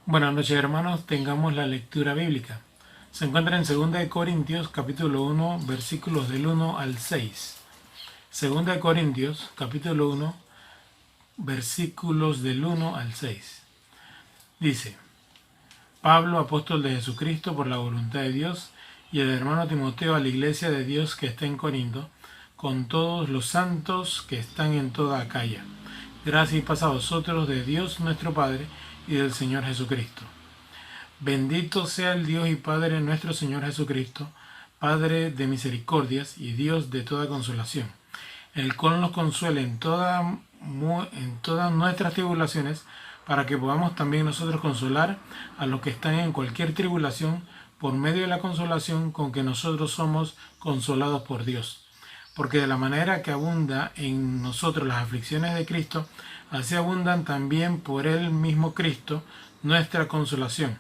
Buenas noches, hermanos, tengamos la lectura bíblica. Se encuentra en 2 Corintios capítulo 1 versículos del 1 al 6. 2 Corintios capítulo 1 versículos del 1 al 6. Dice: Pablo, apóstol de Jesucristo por la voluntad de Dios, y el hermano Timoteo a la iglesia de Dios que está en Corinto, con todos los santos que están en toda Acaya. Gracia y paz a vosotros de Dios nuestro Padre y del Señor Jesucristo. Bendito sea el Dios y Padre nuestro Señor Jesucristo, Padre de misericordias y Dios de toda consolación, el cual nos consuela en todas nuestras tribulaciones, para que podamos también nosotros consolar a los que están en cualquier tribulación, por medio de la consolación con que nosotros somos consolados por Dios. Porque de la manera que abunda en nosotros las aflicciones de Cristo, así abundan también por él mismo Cristo nuestra consolación.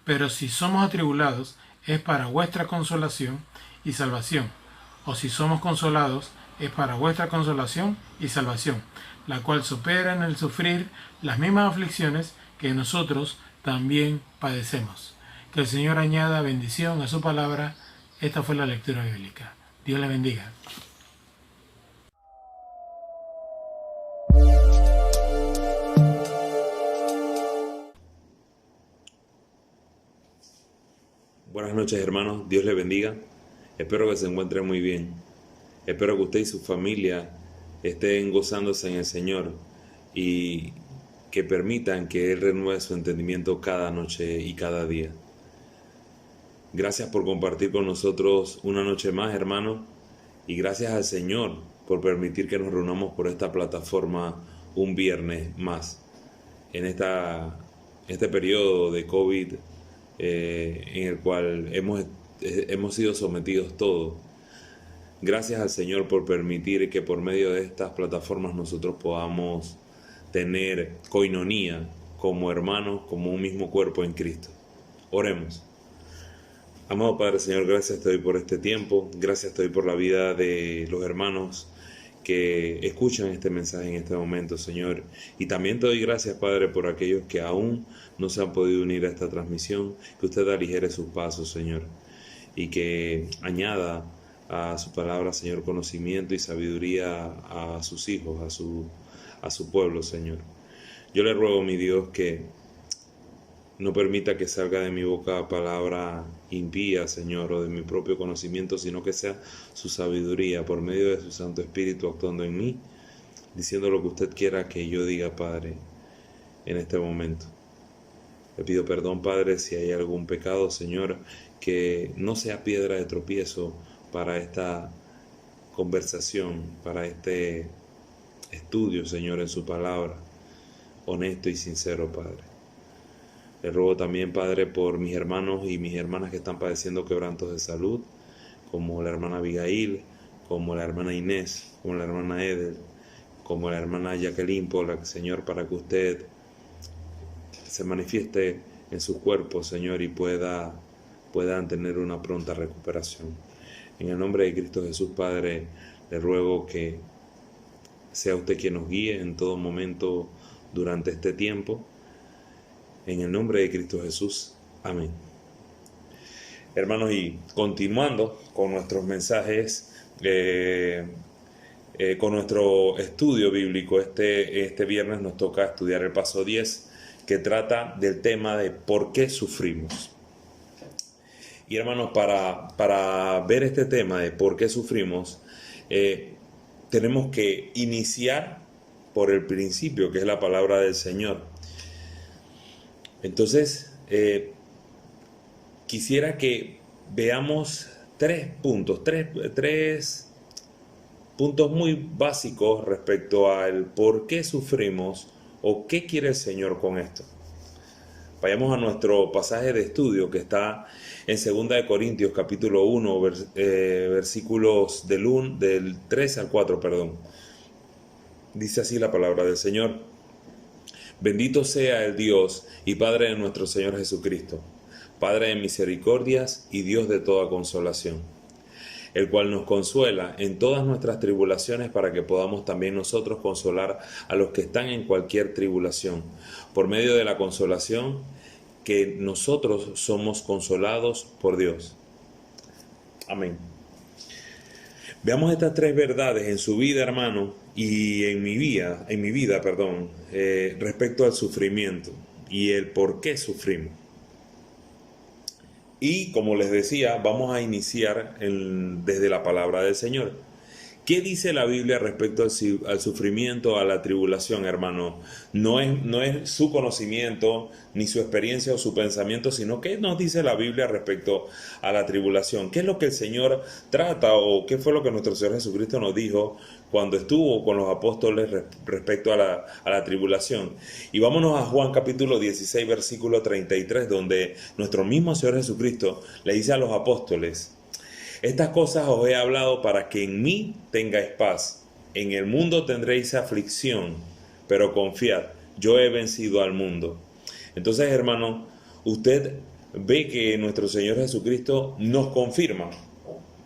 Pero si somos atribulados, es para vuestra consolación y salvación. O si somos consolados, es para vuestra consolación y salvación, la cual supera en el sufrir las mismas aflicciones que nosotros también padecemos. Que el Señor añada bendición a su palabra. Esta fue la lectura bíblica. Dios le bendiga. Buenas noches, hermanos, Dios les bendiga. Espero que se encuentren muy bien. Espero que usted y su familia estén gozándose en el Señor y que permitan que Él renueve su entendimiento cada noche y cada día. Gracias por compartir con nosotros una noche más, hermanos, y gracias al Señor por permitir que nos reunamos por esta plataforma un viernes más en este periodo de COVID en el cual hemos sido sometidos todos. Gracias al Señor por permitir que por medio de estas plataformas nosotros podamos tener coinonía como hermanos, como un mismo cuerpo en Cristo. Oremos. Amado Padre, Señor, gracias te doy por este tiempo, gracias te doy por la vida de los hermanos que escuchan este mensaje en este momento, Señor. Y también te doy gracias, Padre, por aquellos que aún no se han podido unir a esta transmisión, que usted aligere sus pasos, Señor, y que añada a su palabra, Señor, conocimiento y sabiduría a sus hijos, a su pueblo, Señor. Yo le ruego, mi Dios, que no permita que salga de mi boca palabra impía, Señor, o de mi propio conocimiento, sino que sea su sabiduría por medio de su Santo Espíritu actuando en mí, diciendo lo que usted quiera que yo diga, Padre, en este momento. Le pido perdón, Padre, si hay algún pecado, Señor, que no sea piedra de tropiezo para esta conversación, para este estudio, Señor, en su palabra, honesto y sincero, Padre. Le ruego también, Padre, por mis hermanos y mis hermanas que están padeciendo quebrantos de salud, como la hermana Abigail, como la hermana Inés, como la hermana Edel, como la hermana Jacqueline Pollack, Señor, para que usted se manifieste en sus cuerpos, Señor, y puedan tener una pronta recuperación. En el nombre de Cristo Jesús, Padre, le ruego que sea usted quien nos guíe en todo momento durante este tiempo. En el nombre de Cristo Jesús. Amén. Hermanos, y continuando con nuestros mensajes, con nuestro estudio bíblico, este viernes nos toca estudiar el paso 10, que trata del tema de por qué sufrimos. Y hermanos, para ver este tema de por qué sufrimos, tenemos que iniciar por el principio, que es la palabra del Señor. Entonces, quisiera que veamos tres puntos muy básicos respecto al por qué sufrimos o qué quiere el Señor con esto. Vayamos a nuestro pasaje de estudio que está en 2 Corintios capítulo 1, versículos del 3 al 4, perdón. Dice así la palabra del Señor. Bendito sea el Dios y Padre de nuestro Señor Jesucristo, Padre de misericordias y Dios de toda consolación, el cual nos consuela en todas nuestras tribulaciones para que podamos también nosotros consolar a los que están en cualquier tribulación, por medio de la consolación que nosotros somos consolados por Dios. Amén. Veamos estas tres verdades en su vida, hermano, y en mi vida, respecto al sufrimiento y el por qué sufrimos. Y como les decía, vamos a iniciar desde la palabra del Señor. ¿Qué dice la Biblia respecto al sufrimiento, a la tribulación, hermano? No es su conocimiento, ni su experiencia o su pensamiento, sino qué nos dice la Biblia respecto a la tribulación. ¿Qué es lo que el Señor trata o qué fue lo que nuestro Señor Jesucristo nos dijo cuando estuvo con los apóstoles respecto a la tribulación? Y vámonos a Juan capítulo 16, versículo 33, donde nuestro mismo Señor Jesucristo le dice a los apóstoles: estas cosas os he hablado para que en mí tengáis paz. En el mundo tendréis aflicción, pero confiad, yo he vencido al mundo. Entonces, hermano, usted ve que nuestro Señor Jesucristo nos confirma,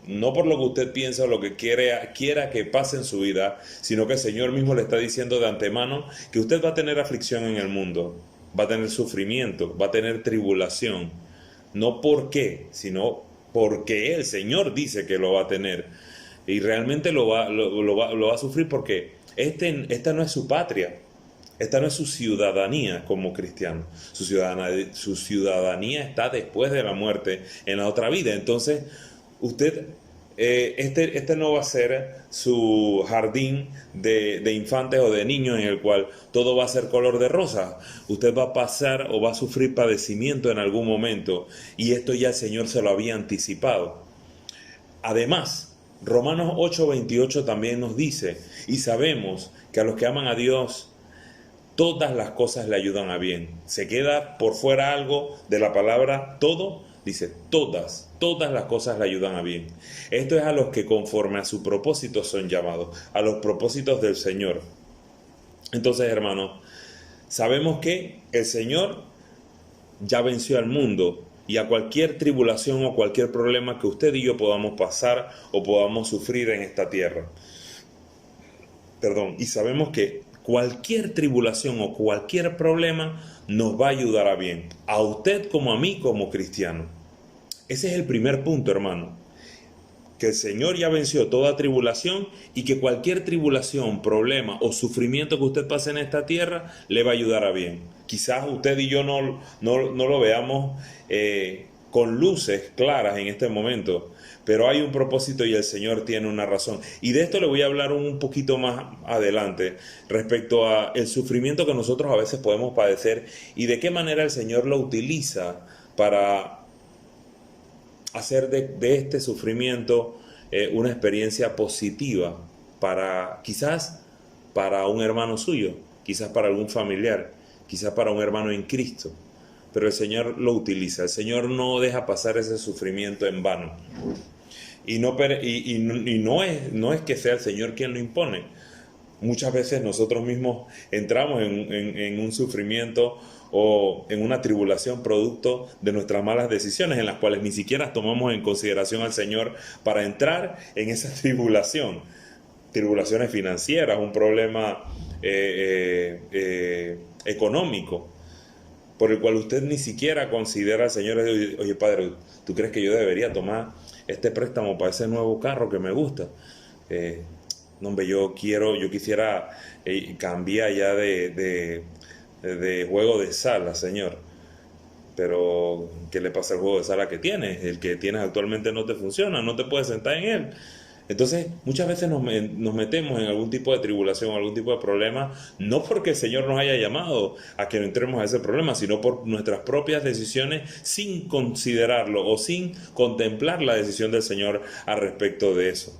no por lo que usted piensa o lo que quiera que pase en su vida, sino que el Señor mismo le está diciendo de antemano que usted va a tener aflicción en el mundo, va a tener sufrimiento, va a tener tribulación. No por qué, sino porque el Señor dice que lo va a tener y realmente lo va a sufrir, porque esta no es su patria, esta no es su ciudadanía como cristiano. Su ciudadanía está después de la muerte, en la otra vida. Entonces usted, este no va a ser su jardín de infantes o de niños en el cual todo va a ser color de rosa. Usted va a pasar o va a sufrir padecimiento en algún momento, y esto ya el Señor se lo había anticipado. Además, Romanos 8:28 también nos dice: y sabemos que a los que aman a Dios todas las cosas le ayudan a bien. Se queda por fuera algo de la palabra todo. Dice, todas las cosas le ayudan a bien. Esto es a los que conforme a su propósito son llamados, a los propósitos del Señor. Entonces, hermanos, sabemos que el Señor ya venció al mundo, y a cualquier tribulación o cualquier problema que usted y yo podamos pasar o podamos sufrir en esta tierra. Y sabemos que cualquier tribulación o cualquier problema nos va a ayudar a bien, a usted como a mí como cristiano. Ese es el primer punto, hermano, que el Señor ya venció toda tribulación y que cualquier tribulación, problema o sufrimiento que usted pase en esta tierra le va a ayudar a bien. Quizás usted y yo no lo veamos con luces claras en este momento, pero hay un propósito y el Señor tiene una razón. Y de esto le voy a hablar un poquito más adelante respecto a el sufrimiento que nosotros a veces podemos padecer y de qué manera el Señor lo utiliza para hacer de este sufrimiento una experiencia positiva quizás para un hermano suyo, quizás para algún familiar, quizás para un hermano en Cristo. Pero el Señor lo utiliza, el Señor no deja pasar ese sufrimiento en vano. Y no es que sea el Señor quien lo impone. Muchas veces nosotros mismos entramos en un sufrimiento o en una tribulación producto de nuestras malas decisiones, en las cuales ni siquiera tomamos en consideración al Señor para entrar en esa tribulación. Tribulaciones financieras, un problema económico, por el cual usted ni siquiera considera al Señor. Oye, Padre, ¿tú crees que yo debería tomar este préstamo para ese nuevo carro que me gusta? No, hombre, yo quisiera cambiar ya de juego de sala, Señor. Pero, ¿qué le pasa al juego de sala que tienes? El que tienes actualmente no te funciona, no te puedes sentar en él. Entonces, muchas veces nos metemos en algún tipo de tribulación, algún tipo de problema, no porque el Señor nos haya llamado a que no entremos a ese problema, sino por nuestras propias decisiones, sin considerarlo o sin contemplar la decisión del Señor al respecto de eso.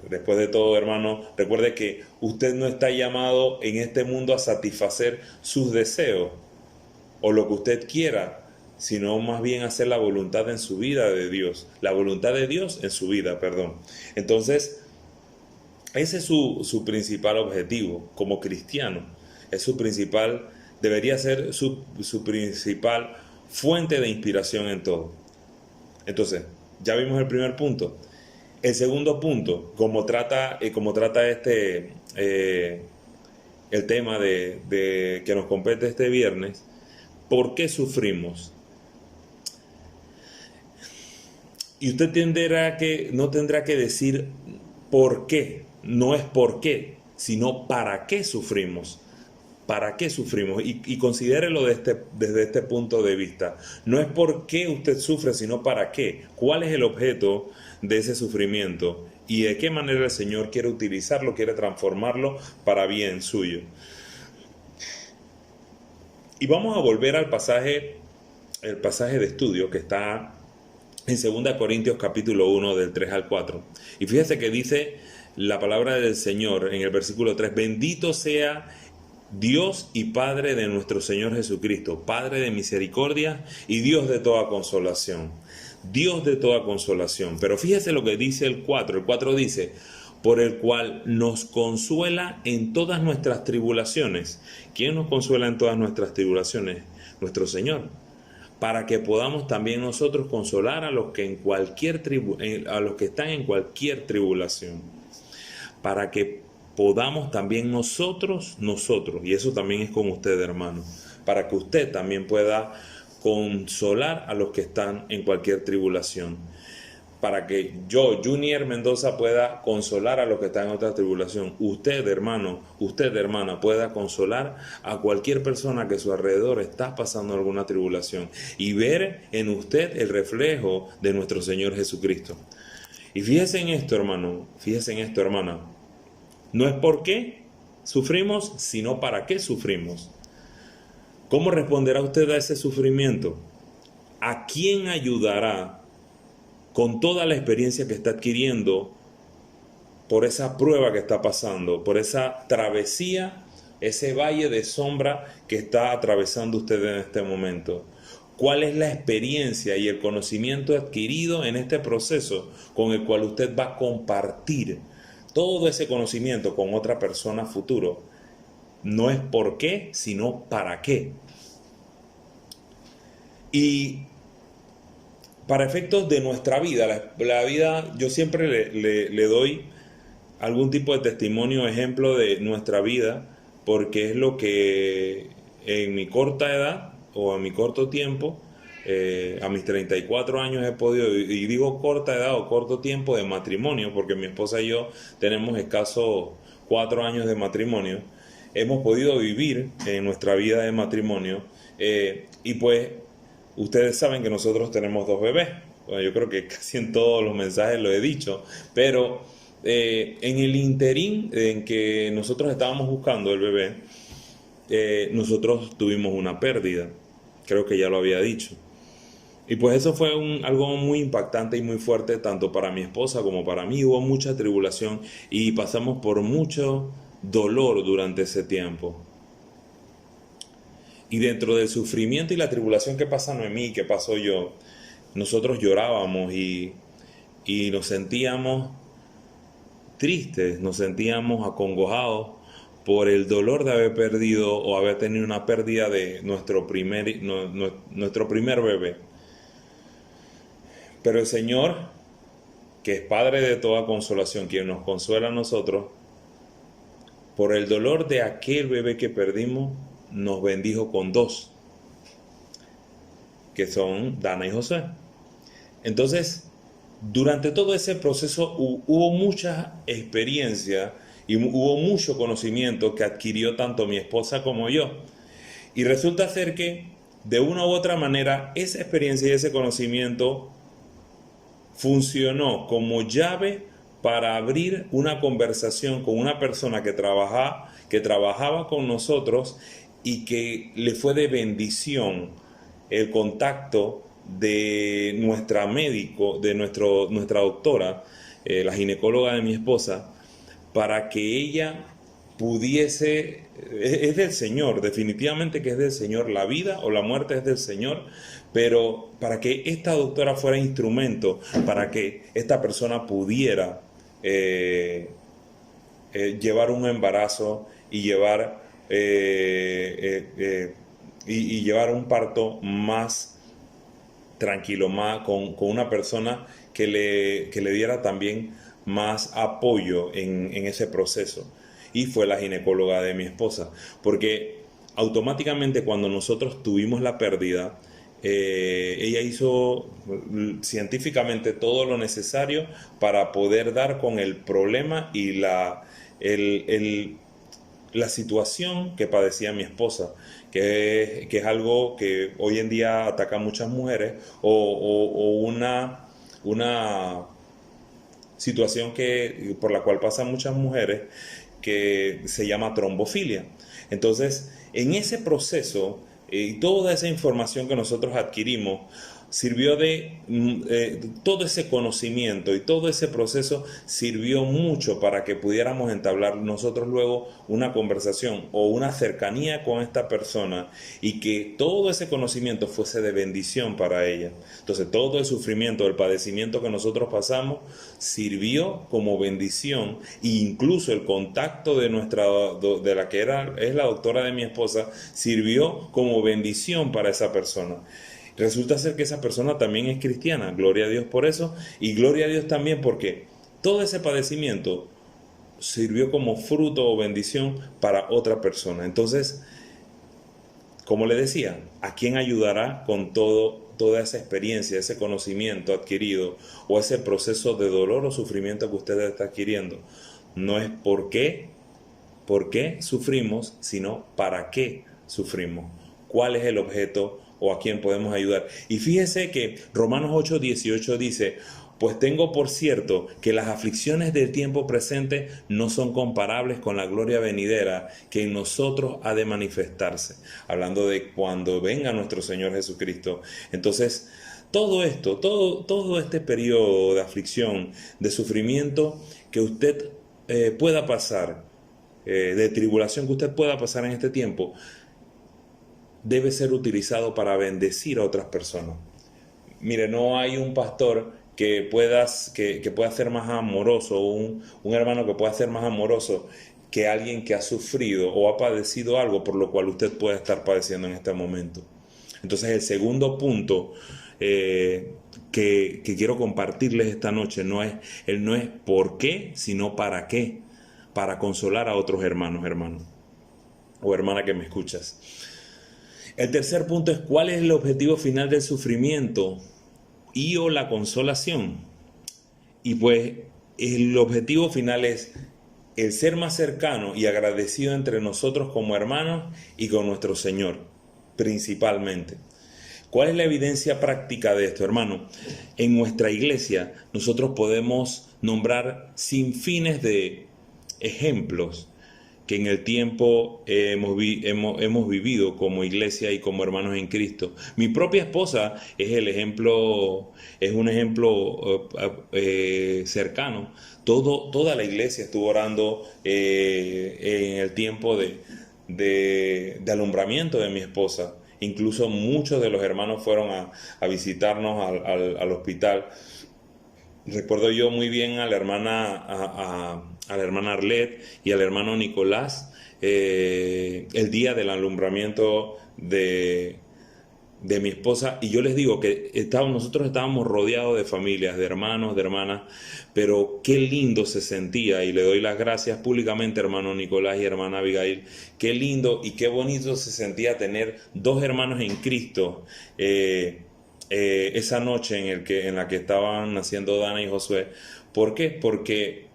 Después de todo, hermano, recuerde que usted no está llamado en este mundo a satisfacer sus deseos o lo que usted quiera, sino más bien hacer la voluntad en su vida de Dios, la voluntad de Dios en su vida, perdón. Entonces, ese es su principal objetivo como cristiano, debería ser su principal fuente de inspiración en todo. Entonces, ya vimos el primer punto. El segundo punto, como trata el tema de que nos compete este viernes, ¿por qué sufrimos? Y usted no tendrá que decir por qué, no es por qué, sino para qué sufrimos. ¿Para qué sufrimos? Y considérelo desde este punto de vista. No es por qué usted sufre, sino para qué. ¿Cuál es el objeto de ese sufrimiento? Y de qué manera el Señor quiere utilizarlo, quiere transformarlo para bien suyo. Y vamos a volver al pasaje, el pasaje de estudio que está en 2 Corintios capítulo 1 del 3 al 4. Y fíjese que dice la palabra del Señor en el versículo 3, bendito sea Dios y Padre de nuestro Señor Jesucristo, Padre de misericordia y Dios de toda consolación. Dios de toda consolación. Pero fíjese lo que dice el 4. El 4 dice, por el cual nos consuela en todas nuestras tribulaciones. ¿Quién nos consuela en todas nuestras tribulaciones? Nuestro Señor. Para que podamos también nosotros consolar a los que están en cualquier tribulación. Para que podamos también nosotros, y eso también es con usted, hermano, para que usted también pueda consolar a los que están en cualquier tribulación. Para que yo, Junior Mendoza, pueda consolar a los que están en otra tribulación. Usted, hermano, usted, hermana, pueda consolar a cualquier persona que a su alrededor está pasando alguna tribulación y ver en usted el reflejo de nuestro Señor Jesucristo. Y fíjese en esto, hermano, fíjese en esto, hermana. No es por qué sufrimos, sino para qué sufrimos. ¿Cómo responderá usted a ese sufrimiento? ¿A quién ayudará con toda la experiencia que está adquiriendo por esa prueba que está pasando, por esa travesía, ese valle de sombra que está atravesando usted en este momento? ¿Cuál es la experiencia y el conocimiento adquirido en este proceso con el cual usted va a compartir todo ese conocimiento con otra persona futuro? No es por qué, sino para qué. Y para efectos de nuestra vida, la vida, yo siempre le doy algún tipo de testimonio, ejemplo de nuestra vida, porque es lo que en mi corta edad o a mi corto tiempo, a mis 34 años he podido, y digo corta edad o corto tiempo de matrimonio, porque mi esposa y yo tenemos escasos 4 años de matrimonio, hemos podido vivir en nuestra vida de matrimonio, y pues ustedes saben que nosotros tenemos 2 bebés. Bueno, yo creo que casi en todos los mensajes lo he dicho, pero en el interín en que nosotros estábamos buscando el bebé, nosotros tuvimos una pérdida, creo que ya lo había dicho. Y pues eso fue algo muy impactante y muy fuerte, tanto para mi esposa como para mí. Hubo mucha tribulación y pasamos por mucho dolor durante ese tiempo. Y dentro del sufrimiento y la tribulación que pasa Noemí, que pasó yo, nosotros llorábamos y nos sentíamos tristes, nos sentíamos acongojados por el dolor de haber perdido o haber tenido una pérdida de nuestro primer bebé. Pero el Señor, que es Padre de toda consolación, quien nos consuela a nosotros, por el dolor de aquel bebé que perdimos, nos bendijo con 2, que son Dana y José. Entonces, durante todo ese proceso hubo mucha experiencia y hubo mucho conocimiento que adquirió tanto mi esposa como yo. Y resulta ser que, de una u otra manera, esa experiencia y ese conocimiento funcionó como llave para abrir una conversación con una persona que trabajaba con nosotros y que le fue de bendición el contacto de nuestra médico, de nuestra doctora, la ginecóloga de mi esposa, para que ella pudiese, es del Señor, definitivamente que es del Señor, la vida o la muerte es del Señor, pero para que esta doctora fuera instrumento, para que esta persona pudiera llevar un embarazo y llevar un parto más tranquilo, con una persona que le diera también más apoyo en ese proceso. Y fue la ginecóloga de mi esposa, porque automáticamente cuando nosotros tuvimos la pérdida, ella hizo científicamente todo lo necesario para poder dar con el problema y la situación que padecía mi esposa, que es algo que hoy en día ataca a muchas mujeres, o una situación por la cual pasan muchas mujeres, que se llama trombofilia. Entonces, en ese proceso y toda esa información que nosotros adquirimos sirvió todo ese conocimiento y todo ese proceso sirvió mucho para que pudiéramos entablar nosotros luego una conversación o una cercanía con esta persona, y que todo ese conocimiento fuese de bendición para ella. Entonces todo el sufrimiento, el padecimiento que nosotros pasamos sirvió como bendición, e incluso el contacto de la que es la doctora de mi esposa sirvió como bendición para esa persona. Resulta ser que esa persona también es cristiana, gloria a Dios por eso, y gloria a Dios también porque todo ese padecimiento sirvió como fruto o bendición para otra persona. Entonces, como le decía, ¿a quién ayudará con toda esa experiencia, ese conocimiento adquirido o ese proceso de dolor o sufrimiento que usted está adquiriendo? No es por qué sufrimos, sino para qué sufrimos. ¿Cuál es el objeto o a quién podemos ayudar? Y fíjese que Romanos 8:18 dice: pues tengo por cierto que las aflicciones del tiempo presente no son comparables con la gloria venidera que en nosotros ha de manifestarse. Hablando de cuando venga nuestro Señor Jesucristo. Entonces, todo esto, todo este periodo de aflicción, de sufrimiento que usted pueda pasar, de tribulación que usted pueda pasar en este tiempo, debe ser utilizado para bendecir a otras personas. Mire, no hay un pastor que pueda ser más amoroso, un hermano que pueda ser más amoroso que alguien que ha sufrido o ha padecido algo por lo cual usted puede estar padeciendo en este momento. Entonces, el segundo punto que quiero compartirles esta noche no es por qué, sino para qué, para consolar a otros hermanos o hermana que me escuchas. El tercer punto es: ¿cuál es el objetivo final del sufrimiento o la consolación? Y pues el objetivo final es el ser más cercano y agradecido entre nosotros como hermanos y con nuestro Señor, principalmente. ¿Cuál es la evidencia práctica de esto, hermano? En nuestra iglesia nosotros podemos nombrar sin fines de ejemplos que en el tiempo hemos vivido como iglesia y como hermanos en Cristo. Mi propia esposa es un ejemplo cercano. Toda la iglesia estuvo orando en el tiempo de alumbramiento de mi esposa. Incluso muchos de los hermanos fueron a visitarnos al hospital. Recuerdo yo muy bien a la hermana Arlet y al hermano Nicolás el día del alumbramiento de mi esposa, y yo les digo que nosotros estábamos rodeados de familias, de hermanos, de hermanas, pero qué lindo se sentía, y le doy las gracias públicamente, hermano Nicolás y hermana Abigail, qué lindo y qué bonito se sentía tener dos hermanos en Cristo esa noche en la que estaban naciendo Dana y Josué. ¿Por qué? Porque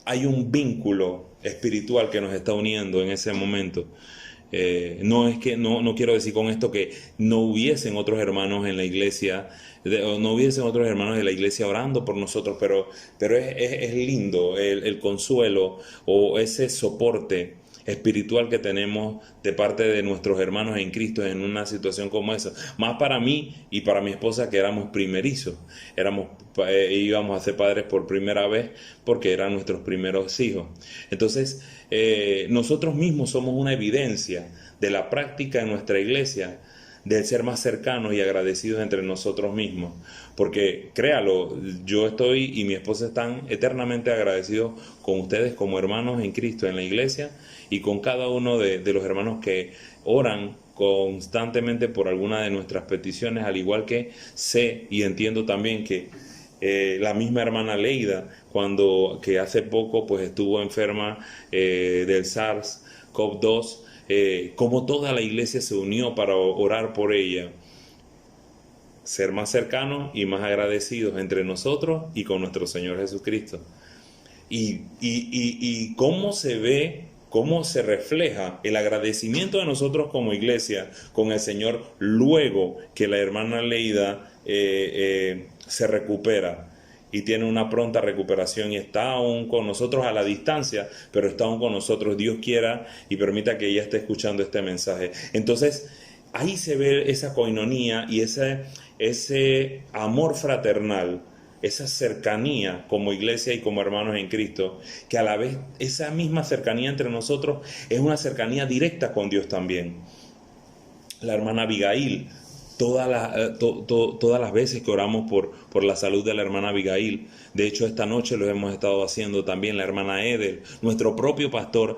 hay un vínculo espiritual que nos está uniendo en ese momento. No quiero decir con esto que no hubiesen otros hermanos en la iglesia, no hubiesen otros hermanos de la iglesia orando por nosotros, pero es lindo el consuelo o ese soporte espiritual que tenemos de parte de nuestros hermanos en Cristo en una situación como esa. Más para mí y para mi esposa, que éramos primerizos, íbamos a ser padres por primera vez porque eran nuestros primeros hijos. Entonces, nosotros mismos somos una evidencia de la práctica en nuestra iglesia del ser más cercanos y agradecidos entre nosotros mismos, porque créalo, yo estoy y mi esposa están eternamente agradecidos con ustedes como hermanos en Cristo en la iglesia, y con cada uno de los hermanos que oran constantemente por alguna de nuestras peticiones, al igual que sé y entiendo también que la misma hermana Leida, que hace poco pues estuvo enferma del SARS-CoV-2, cómo toda la iglesia se unió para orar por ella. Ser más cercanos y más agradecidos entre nosotros y con nuestro Señor Jesucristo. Y cómo se ve, cómo se refleja el agradecimiento de nosotros como iglesia con el Señor luego que la hermana Leida se recupera y tiene una pronta recuperación y está aún con nosotros a la distancia, pero está aún con nosotros. Dios quiera y permita que ella esté escuchando este mensaje. Entonces, ahí se ve esa coinonía y ese amor fraternal, esa cercanía como iglesia y como hermanos en Cristo, que a la vez esa misma cercanía entre nosotros es una cercanía directa con Dios también. La hermana Abigail, todas las veces que oramos por la salud de la hermana Abigail, de hecho esta noche lo hemos estado haciendo también la hermana Edel, nuestro propio pastor,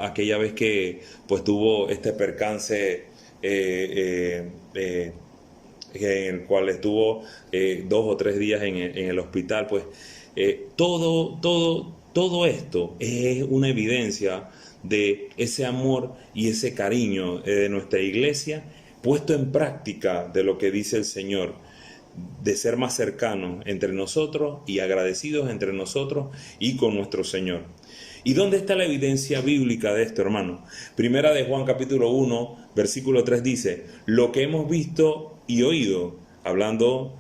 aquella vez que pues tuvo este percance en el cual estuvo 2 o 3 días en el hospital, pues todo esto es una evidencia de ese amor y ese cariño de nuestra iglesia puesto en práctica de lo que dice el Señor, de ser más cercanos entre nosotros y agradecidos entre nosotros y con nuestro Señor. ¿Y dónde está la evidencia bíblica de esto, hermano? Primera de Juan capítulo 1, versículo 3 dice, lo que hemos visto y oído, hablando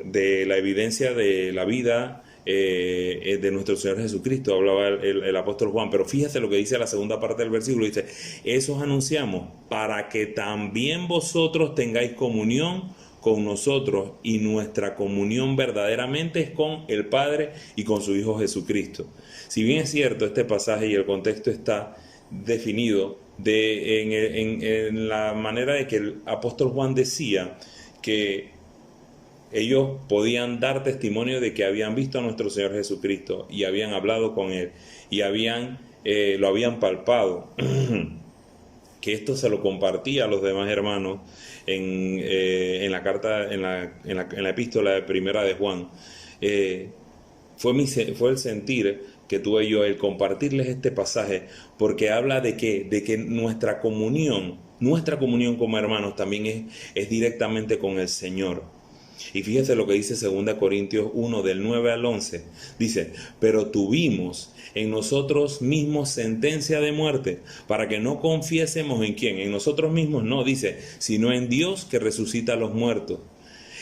de la evidencia de la vida de nuestro Señor Jesucristo, hablaba el apóstol Juan, pero fíjate lo que dice la segunda parte del versículo, dice, eso anunciamos para que también vosotros tengáis comunión con nosotros, y nuestra comunión verdaderamente es con el Padre y con su Hijo Jesucristo. Si bien es cierto, este pasaje y el contexto está definido en la manera de que el apóstol Juan decía que ellos podían dar testimonio de que habían visto a nuestro Señor Jesucristo y habían hablado con Él y lo habían palpado, que esto se lo compartía a los demás hermanos en la carta, en la epístola de primera de Juan. Fue el sentir que tuve yo, el compartirles este pasaje, porque habla de que nuestra comunión como hermanos también es directamente con el Señor. Y fíjese lo que dice 2 Corintios 1, del 9 al 11. Dice, pero tuvimos en nosotros mismos sentencia de muerte, para que no confiésemos en quién, en nosotros mismos no, dice, sino en Dios que resucita a los muertos,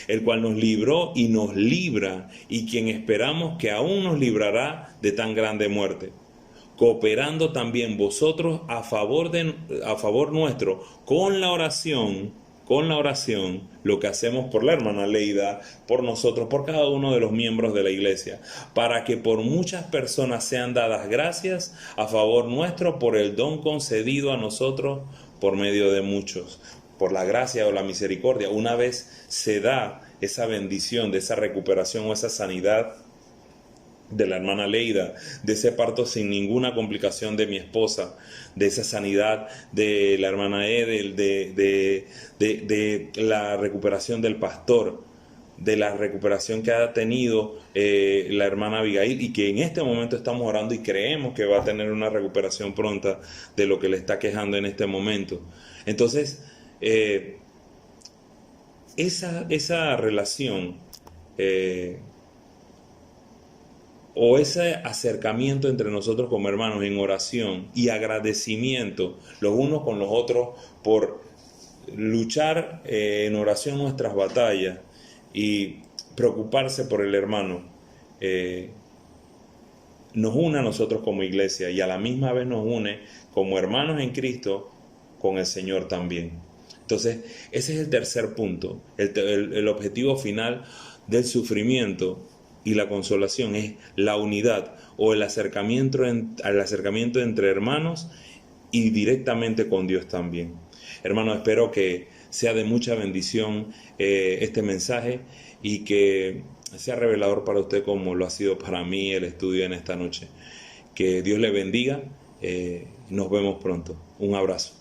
el cual nos libró y nos libra, y quien esperamos que aún nos librará de tan grande muerte, cooperando también vosotros a favor nuestro con la oración, lo que hacemos por la hermana Leida, por nosotros, por cada uno de los miembros de la iglesia, para que por muchas personas sean dadas gracias a favor nuestro por el don concedido a nosotros por medio de muchos. Por la gracia o la misericordia, una vez se da esa bendición de esa recuperación o esa sanidad de la hermana Leida, de ese parto sin ninguna complicación de mi esposa, de esa sanidad de la hermana Edel, de la recuperación del pastor, de la recuperación que ha tenido la hermana Abigail, y que en este momento estamos orando y creemos que va a tener una recuperación pronta de lo que le está quejando en este momento. Entonces, esa relación o ese acercamiento entre nosotros como hermanos en oración y agradecimiento los unos con los otros por luchar en oración nuestras batallas y preocuparse por el hermano, nos une a nosotros como iglesia y a la misma vez nos une como hermanos en Cristo con el Señor también. Entonces, ese es el tercer punto, el objetivo final del sufrimiento y la consolación es la unidad o el acercamiento entre hermanos y directamente con Dios también. Hermano, espero que sea de mucha bendición este mensaje y que sea revelador para usted como lo ha sido para mí el estudio en esta noche. Que Dios le bendiga. Nos vemos pronto. Un abrazo.